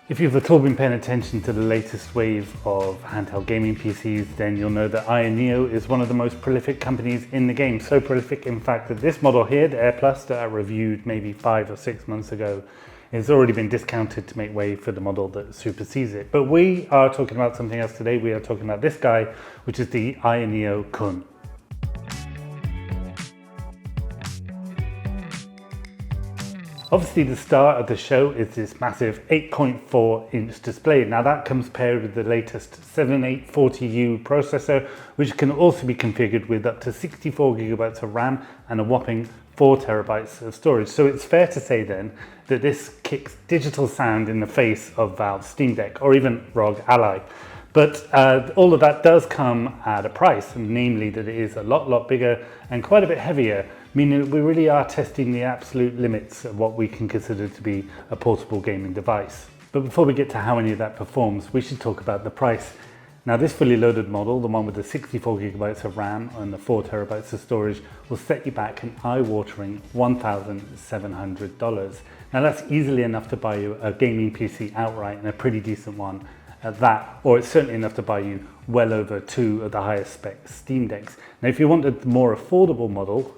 If you've at all been paying attention to the latest wave of handheld gaming PCs, then you'll know that Ayaneo is one of the most prolific companies in the game. So prolific, in fact, that this model here, the Air Plus, that I reviewed maybe 5 or 6 months ago, has already been discounted to make way for the model that supersedes it. But we are talking about something else today. We are talking about this guy, which is the Ayaneo Kun. Obviously, the star of the show is this massive 8.4-inch display. Now that comes paired with the latest 7840U processor, which can also be configured with up to 64 gigabytes of RAM and a whopping 4 terabytes of storage. So it's fair to say then that this kicks digital sound in the face of Valve's Steam Deck or even ROG Ally. But all of that does come at a price, namely that it is a lot bigger and quite a bit heavier, meaning that we really are testing the absolute limits of what we can consider to be a portable gaming device. But before we get to how any of that performs, we should talk about the price. Now this fully loaded model, the one with the 64 gigabytes of RAM and the 4 terabytes of storage, will set you back an eye-watering $1,700. Now that's easily enough to buy you a gaming PC outright, and a pretty decent one at that, or it's certainly enough to buy you well over 2 of the highest spec Steam Decks. Now if you wanted the more affordable model,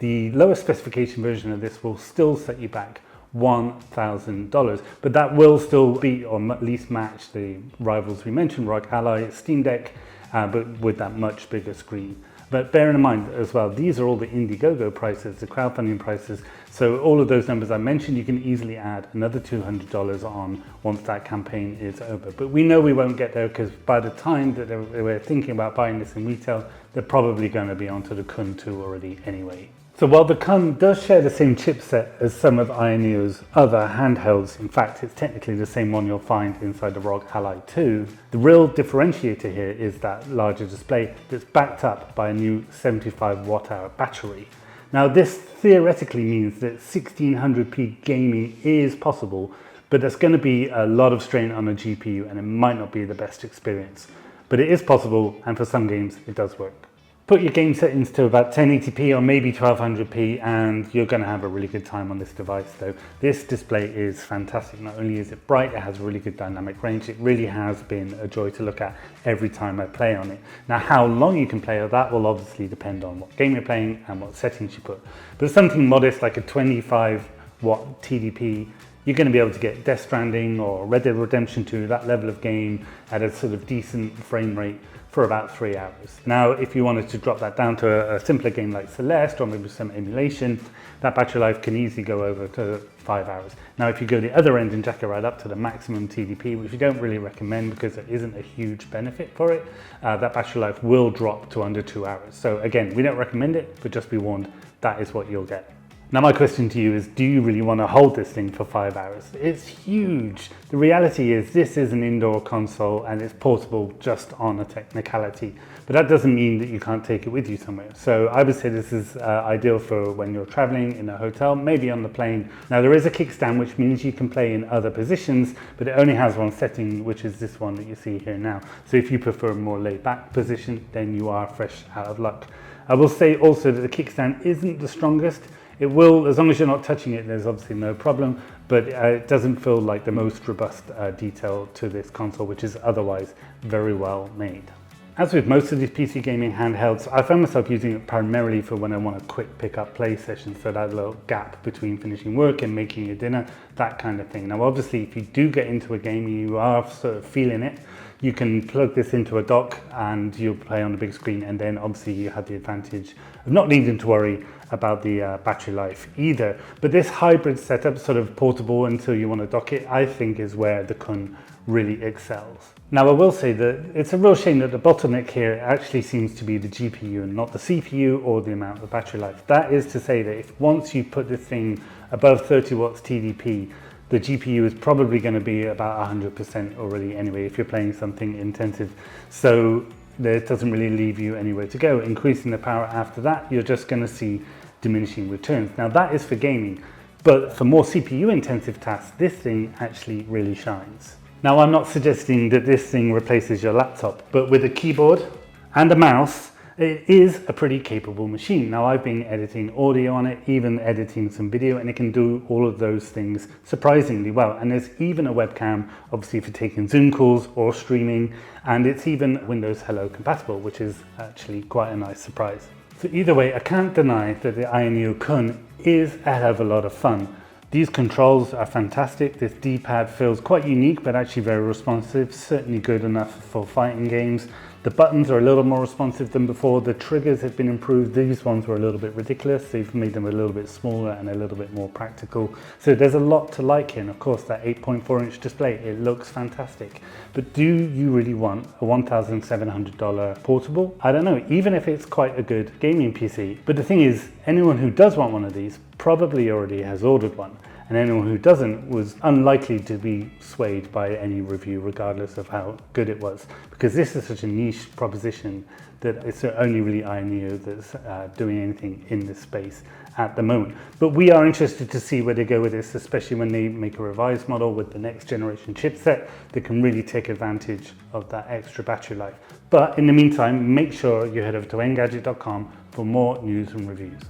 the lower specification version of this will still set you back $1,000, but that will still beat or at least match the rivals we mentioned, ROG Ally, Steam Deck, but with that much bigger screen. But bearing in mind as well, these are all the Indiegogo prices, the crowdfunding prices. So all of those numbers I mentioned, you can easily add another $200 on once that campaign is over. But we know we won't get there because by the time that we're thinking about buying this in retail, they're probably going to be onto the Kun 2 already anyway. So while the Kun does share the same chipset as some of Ayaneo's other handhelds, in fact it's technically the same one you'll find inside the ROG Ally 2, the real differentiator here is that larger display that's backed up by a new 75 watt-hour battery. Now this theoretically means that 1600p gaming is possible, but there's going to be a lot of strain on a GPU and it might not be the best experience. But it is possible, and for some games it does work. Put your game settings to about 1080p or maybe 1200p and you're going to have a really good time on this device though. This display is fantastic. Not only is it bright, it has really good dynamic range. It really has been a joy to look at every time I play on it. Now how long you can play, that will obviously depend on what game you're playing and what settings you put. But something modest like a 25 watt TDP, you're going to be able to get Death Stranding or Red Dead Redemption 2, that level of game at a sort of decent frame rate for about 3 hours. Now, if you wanted to drop that down to a simpler game like Celeste or maybe some emulation, that battery life can easily go over to 5 hours. Now, if you go the other end and jack it right up to the maximum TDP, which we don't really recommend because there isn't a huge benefit for it, that battery life will drop to under 2 hours. So again, we don't recommend it, but just be warned, that is what you'll get. Now my question to you is, do you really want to hold this thing for 5 hours? It's huge. The reality is this is an indoor console and it's portable just on a technicality, but that doesn't mean that you can't take it with you somewhere. So I would say this is ideal for when you're traveling in a hotel, maybe on the plane. Now there is a kickstand, which means you can play in other positions, but it only has one setting, which is this one that you see here now. So if you prefer a more laid back position, then you are fresh out of luck. I will say also that the kickstand isn't the strongest. It will, as long as you're not touching it, there's obviously no problem, but it doesn't feel like the most robust detail to this console, which is otherwise very well made. As with most of these PC gaming handhelds, I found myself using it primarily for when I want a quick pick-up play session, so that little gap between finishing work and making your dinner, that kind of thing. Now obviously, if you do get into a game and you are sort of feeling it, you can plug this into a dock and you'll play on the big screen, and then obviously you have the advantage of not needing to worry about the battery life either. But this hybrid setup, sort of portable until you want to dock it, I think is where the Kun really excels. Now I will say that it's a real shame that the bottleneck here actually seems to be the GPU and not the CPU or the amount of battery life. That is to say that if once you put this thing above 30 watts TDP, the GPU is probably going to be about 100% already anyway if you're playing something intensive. So it doesn't really leave you anywhere to go. Increasing the power after that, you're just going to see diminishing returns. Now that is for gaming, but for more CPU intensive tasks, this thing actually really shines. Now I'm not suggesting that this thing replaces your laptop, but with a keyboard and a mouse It is a pretty capable machine. Now I've been editing audio on it, even editing some video, and it can do all of those things surprisingly well. And there's even a webcam, obviously for taking Zoom calls or streaming, and it's even Windows Hello compatible, which is actually quite a nice surprise. So either way, I can't deny that the Ayaneo Kun is a hell of a lot of fun. These controls are fantastic. This D-pad feels quite unique, but actually very responsive, certainly good enough for fighting games. The buttons are a little more responsive than before. The triggers have been improved. These ones were a little bit ridiculous. They've made them a little bit smaller and a little bit more practical. So there's a lot to like here. And of course, that 8.4-inch display, it looks fantastic. But do you really want a $1,700 portable? I don't know, even if it's quite a good gaming PC. But the thing is, anyone who does want one of these probably already has ordered one. And anyone who doesn't was unlikely to be swayed by any review, regardless of how good it was, because this is such a niche proposition that it's only really Ayaneo that's doing anything in this space at the moment. But we are interested to see where they go with this, especially when they make a revised model with the next generation chipset that can really take advantage of that extra battery life. But in the meantime, make sure you head over to Engadget.com for more news and reviews.